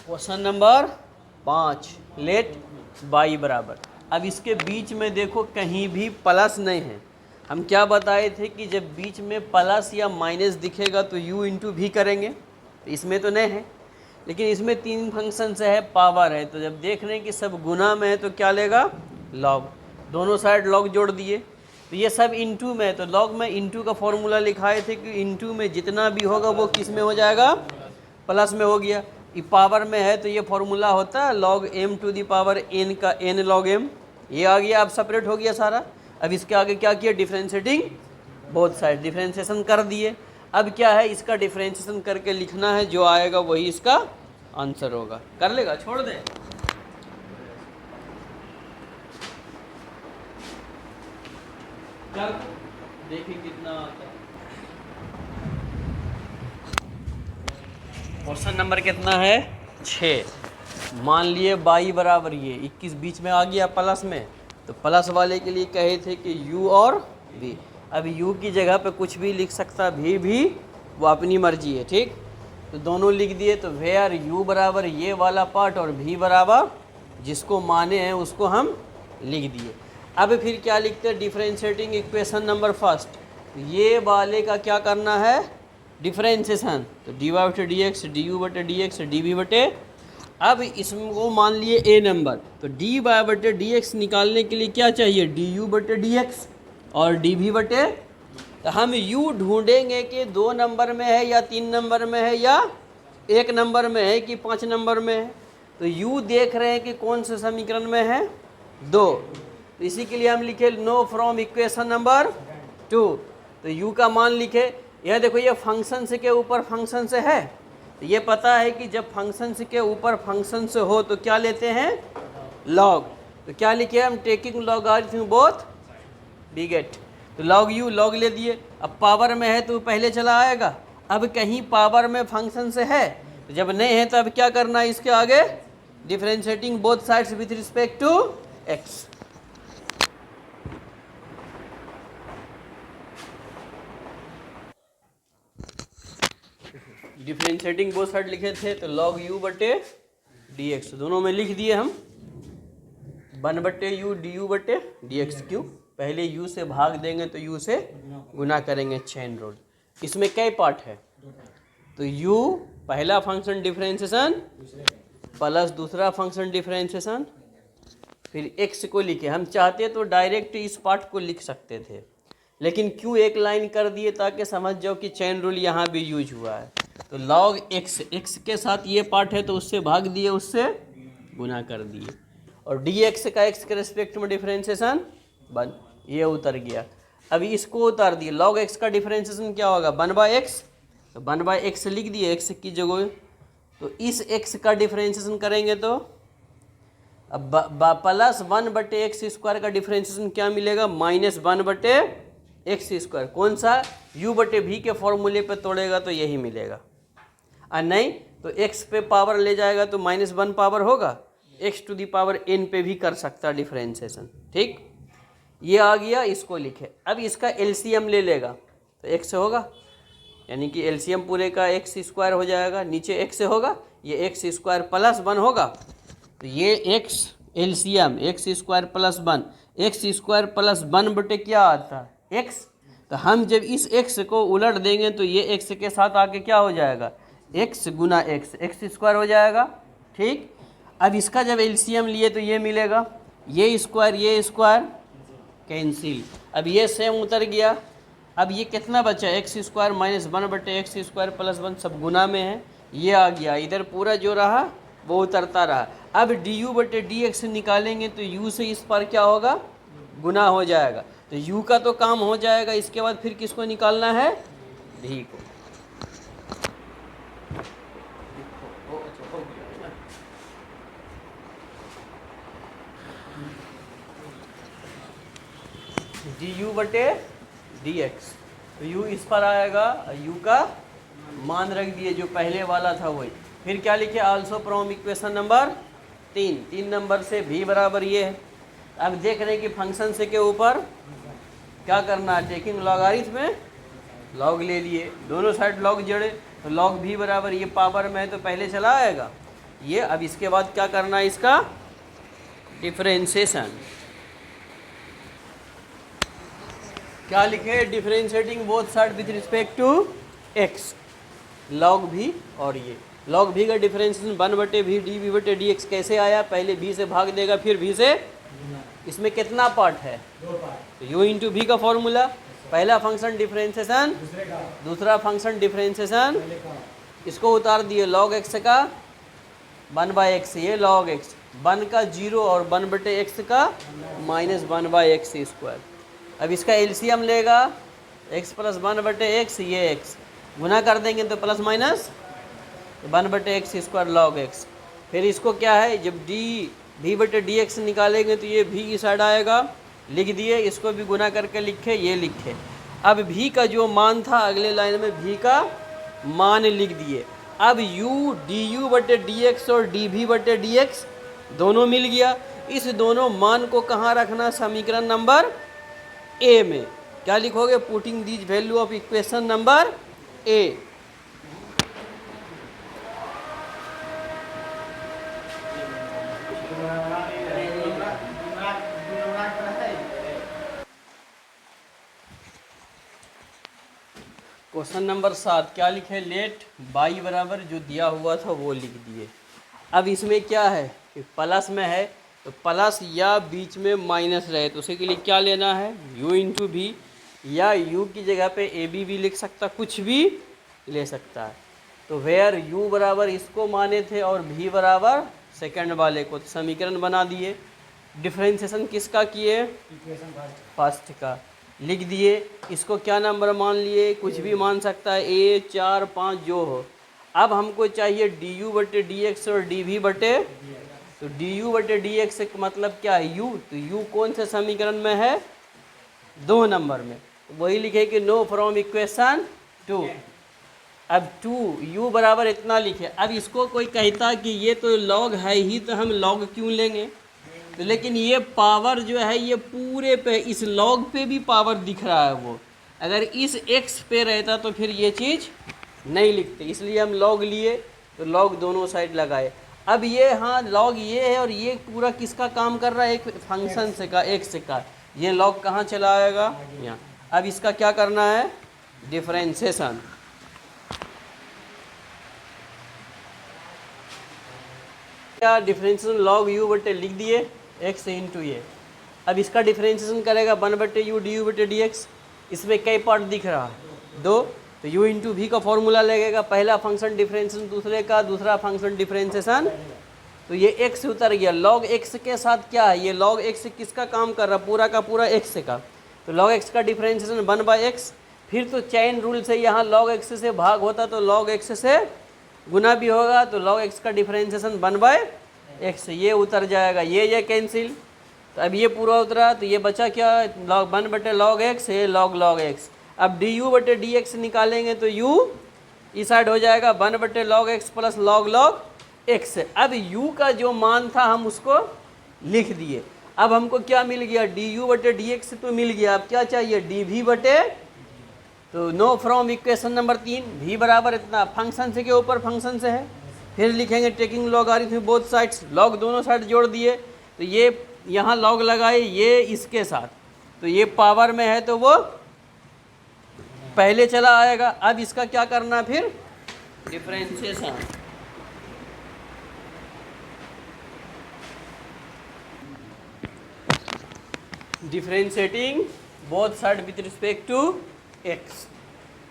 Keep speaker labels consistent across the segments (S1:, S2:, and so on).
S1: Question number 5, late y बराबर। अब इसके बीच में देखो कहीं भी प्लस नहीं है। हम क्या बताए थे कि जब बीच में प्लस या माइनस दिखेगा तो u इंटू भी करेंगे, तो इसमें तो नहीं है, लेकिन इसमें 3 फंक्शन से है, पावर है, तो जब देख रहे हैं कि सब गुना में है तो क्या लेगा, लॉग। दोनों साइड लॉग जोड़ दिए, तो ये सब इंटू में है, तो लॉग में इंटू का फॉर्मूला लिखाए थे कि इंटू में जितना भी होगा वो किस में हो जाएगा, प्लस में हो गया। ये पावर में है तो ये फॉर्मूला होता है log m to the power n का n लॉग m। ये आ गया, अब सेपरेट हो गया सारा। अब इसके आगे क्या किया, डिफ्रेंशिएटिंग बोथ साइड, डिफ्रेंशिएशन कर दिए। अब क्या है, इसका डिफ्रेंशिएशन करके लिखना है, जो आएगा वही इसका आंसर होगा। कर लेगा, छोड़ दे। कर देखिए कितना आता है। क्वेश्चन नंबर कितना है, 6। मान लिए y बराबर ये 21 बीच में आ गया प्लस में, तो प्लस वाले के लिए कहे थे कि u और v। अब u की जगह पे कुछ भी लिख सकता, भी वो अपनी मर्जी है, ठीक। तो दोनों लिख दिए, तो वेयर u बराबर ये वाला पार्ट और v बराबर जिसको माने हैं उसको हम लिख दिए। अब फिर क्या लिखते हैं, डिफरेंशिएटिंग इक्वेशन नंबर फर्स्ट। ये वाले का क्या करना है, डिफरेंशिएशन, तो dy बटे डी एक्स, डी यू बटे डी एक्स, डी वी बटे। अब इसको मान लिए a नंबर, तो dy बटे डी एक्स निकालने के लिए क्या चाहिए, डी यू बटे डी एक्स और डी वी बटे। तो हम u ढूंढेंगे कि 2 नंबर में है या 3 नंबर में है या 1 नंबर में है कि 5 नंबर में है। तो u देख रहे हैं कि कौन से समीकरण में है, 2। तो इसी के लिए हम लिखे नो फ्रॉम इक्वेशन नंबर 2। तो u का मान लिखे। यह देखो, ये फंक्शन से के ऊपर फंक्शन से है, तो ये पता है कि जब फंक्शन से के ऊपर फंक्शन से हो तो क्या लेते हैं, लॉग। तो क्या लिखे हम, टेकिंग लॉगरिथम बोथ बिगेट। तो लॉग u लॉग ले दिए। अब पावर में है तो पहले चला आएगा। अब कहीं पावर में फंक्शन से है, तो जब नहीं है तो अब क्या करना है, इसके आगे differentiating both sides with respect to x। Differentiating both side लिखे थे, तो log u बटे डी एक्स दोनों में लिख दिए हम, 1 बटे यू डी यू बटे डी एक्स। क्यों, पहले u से भाग देंगे तो u से गुना करेंगे, चेन रूल। इसमें कई पार्ट है, तो u पहला फंक्शन डिफरेंशिएशन प्लस दूसरा फंक्शन डिफरेंशिएशन, फिर x को लिखे। हम चाहते तो डायरेक्ट इस पार्ट को लिख सकते थे, लेकिन क्यों एक लाइन कर दिए, ताकि समझ जाओ कि चेन रूल यहाँ भी यूज हुआ है। तो log x के साथ ये पार्ट है तो उससे भाग दिए, उससे गुना कर दिए, और dx का x के रिस्पेक्ट में डिफरेंशिएशन 1, ये उतर गया। अभी इसको उतार दिए, log x का डिफरेंशिएशन क्या होगा, 1/x। तो 1/x लिख दिए x की जगह। तो इस x का डिफरेंशिएशन करेंगे तो अब प्लस 1 बटे एक्स स्क्वायर का डिफरेंशिएशन क्या मिलेगा, -1 बटे एक्स स्क्वायर। कौन सा, u बटे v के फॉर्मूले पे तोड़ेगा तो यही मिलेगा, और नहीं तो x पे पावर ले जाएगा तो -1 पावर होगा, x to the power n पे भी कर सकता है डिफरेंशिएशन, ठीक। ये आ गया, इसको लिखे। अब इसका एलसीएम ले लेगा तो x से होगा, यानी कि एलसीएम पूरे का x स्क्वायर हो जाएगा, नीचे x से होगा, ये x स्क्वायर प्लस 1 होगा, तो ये x LCM x square plus 1, x square plus 1 बटे क्या आता है, x। तो हम जब इस x को उलट देंगे तो ये x के साथ आके क्या हो जाएगा, x गुना x स्क्वायर हो जाएगा, ठीक। अब इसका जब एलसीएम लिए तो ये मिलेगा, ये स्क्वायर कैंसिल। अब ये सेम उतर गया। अब ये कितना बचा, x स्क्वायर -1 बटे एक्स स्क्वायर प्लस 1, सब गुना में है, ये आ गया। इधर पूरा जो रहा वो उतरता रहा। अब डी यू बटे डी एक्स निकालेंगे तो u से इस पर क्या होगा, गुना हो जाएगा, तो u का तो काम हो जाएगा। इसके बाद फिर किसको निकालना है, v को। डी यू बटे डी एक्स, तो u इस पर आएगा, u का मान रख दिए जो पहले वाला था वही। फिर क्या लिखे, also from equation number 3 number से v बराबर ये है। अब देख रहे हैं कि फंक्शन से के ऊपर क्या करना है, टेकिंग लॉगरिथम में लॉग ले लिए, दोनों साइड लॉग जड़े, तो लॉग v बराबर ये पावर में है तो पहले चला आएगा, ये। अब इसके बाद क्या करना है, इसका डिफरेंशिएशन। क्या लिखे, differentiating both side with respect to x, log भी और ये लॉग भी का डिफरेंशिएशन 1/v dv/dx कैसे आया, पहले v से भाग देगा फिर v से, इसमें कितना पार्ट है, तो u इंटू वी का फॉर्मूला, पहला फंक्शन डिफरेंशिएशन, दूसरा फंक्शन डिफरेंशिएशन, इसको उतार दिए log x का 1/x, ये log x 1 का 0 और 1/x का -1/x²। अब इसका एलसीएम लेगा x + 1/x, ये x गुना कर देंगे तो plus minus 1/x² log x। फिर इसको क्या है, जब v/dx निकालेंगे तो ये v की साइड आएगा, लिख दिए, इसको भी गुना करके लिखे, ये लिखे। अब v का जो मान था अगले लाइन में v का मान लिख दिए। अब u du/dx और dv/dx दोनों मिल गया, इस दोनों मान को कहाँ रखना, समीकरण नंबर ए में। क्या लिखोगे, putting these value of equation number A. Question number 7 क्या लिखे, लेट y बराबर जो दिया हुआ था वो लिख दिए। अब इसमें क्या है कि प्लस में है तो प्लस या बीच में माइनस रहे तो उसी के लिए क्या लेना है, u इंटू वी, या u की जगह पे ए बी भी लिख सकता, कुछ भी ले सकता है। तो वेयर u बराबर इसको माने थे और v बराबर सेकंड वाले को, तो समीकरण बना दिए। डिफरेंशिएशन किसका किए, फर्स्ट का, लिख दिए। इसको क्या नंबर मान लिए, कुछ भी मान सकता है, a 4 5 जो हो। अब हमको चाहिए du/dx और dv/, तो du/dx का मतलब क्या है, u, तो u कौन से समीकरण में है, 2 नंबर में, तो वही लिखे कि नो फ्रॉम इक्वेशन 2। अब 2 u बराबर इतना लिखे। अब इसको कोई कहता कि ये तो लॉग है ही, तो हम लॉग क्यों लेंगे, तो लेकिन ये पावर जो है ये पूरे पे, इस लॉग पे भी पावर दिख रहा है वो, अगर इस x पे रहता तो फिर ये चीज़ नहीं लिखते, इसलिए हम लॉग लिए, तो लॉग दोनों साइड लगाए। अब ये हाँ लॉग ये है और ये पूरा किसका काम कर रहा है, एक फंक्शन से का, x का, ये लॉग कहाँ चला आएगा, यहाँ। अब इसका क्या करना है, डिफरेंशिएशन। क्या डिफरेंशिएशन, लॉग u/, लिख दिए x इंटू ये। अब इसका डिफरेंशिएशन करेगा 1/u du/dx, इसमें कई पार्ट दिख रहा है, 2, तो u इंटू वी का फॉर्मूला लगेगा, पहला फंक्शन डिफरेंशिएशन दूसरे का, दूसरा फंक्शन डिफरेंशिएशन, तो ये x उतर गया। log x के साथ क्या है, ये log x किसका काम कर रहा है, पूरा का पूरा x का, तो log x का डिफरेंशिएशन 1/x। फिर तो चैन रूल से यहाँ log x से भाग होता तो log x से गुना भी होगा, तो log x का डिफरेंशिएशन 1/x, ये उतर जाएगा, ये कैंसिल, तो अब ये पूरा उतरा, तो ये बचा क्या, log 1/log x, ये log x। अब du/dx निकालेंगे तो u इस साइड हो जाएगा 1/log x plus log x। अब u का जो मान था हम उसको लिख दिए। अब हमको क्या मिल गया, du/dx तो मिल गया, अब क्या चाहिए, dv/, तो know from equation number 3, v बराबर इतना, फंक्शन से के ऊपर फंक्शन से है, फिर लिखेंगे taking logarithm both sides, log दोनों साइड जोड़ दिए, तो ये यहाँ लॉग लगाए ये इसके साथ, तो ये पावर में है तो वो पहले चला आएगा। अब इसका क्या करना है फिर, differentiation. Differentiating both side with respect to x,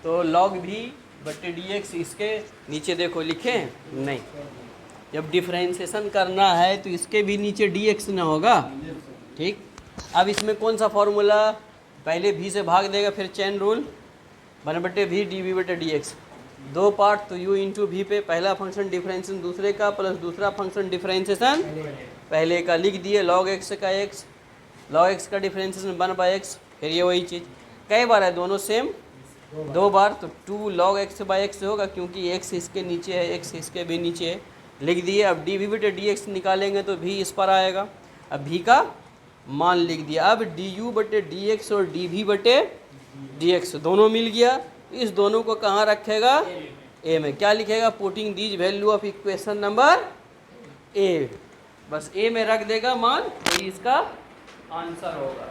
S1: तो log v/dx, इसके नीचे देखो लिखे नहीं, जब डिफरेंशिएशन करना है तो इसके भी नीचे dx ना होगा, ठीक। अब इसमें कौन सा फॉर्मूला, पहले v से भाग देगा, फिर chain rule 1/v dv/dx, 2 part, तो u इंटू वी पे, पहला फंक्शन डिफरेंशिएशन दूसरे का प्लस दूसरा फंक्शन डिफरेंशिएशन पहले का, लिख दिए log x का x, log x का डिफरेंशिएशन 1/x, फिर ये वही चीज़, कई बार है दोनों सेम, 2 बार, तो 2 log x/x होगा, क्योंकि x इसके नीचे है, x इसके भी नीचे है, लिख दिए। अब dv/dx निकालेंगे तो v इस पर आएगा, अब v का मान लिख दिया। अब du/dx और dv/dx दोनों मिल गया, इस दोनों को कहाँ रखेगा, ए में। क्या लिखेगा, putting these value of equation number A, बस ए में रख देगा मान, वही इसका आंसर होगा।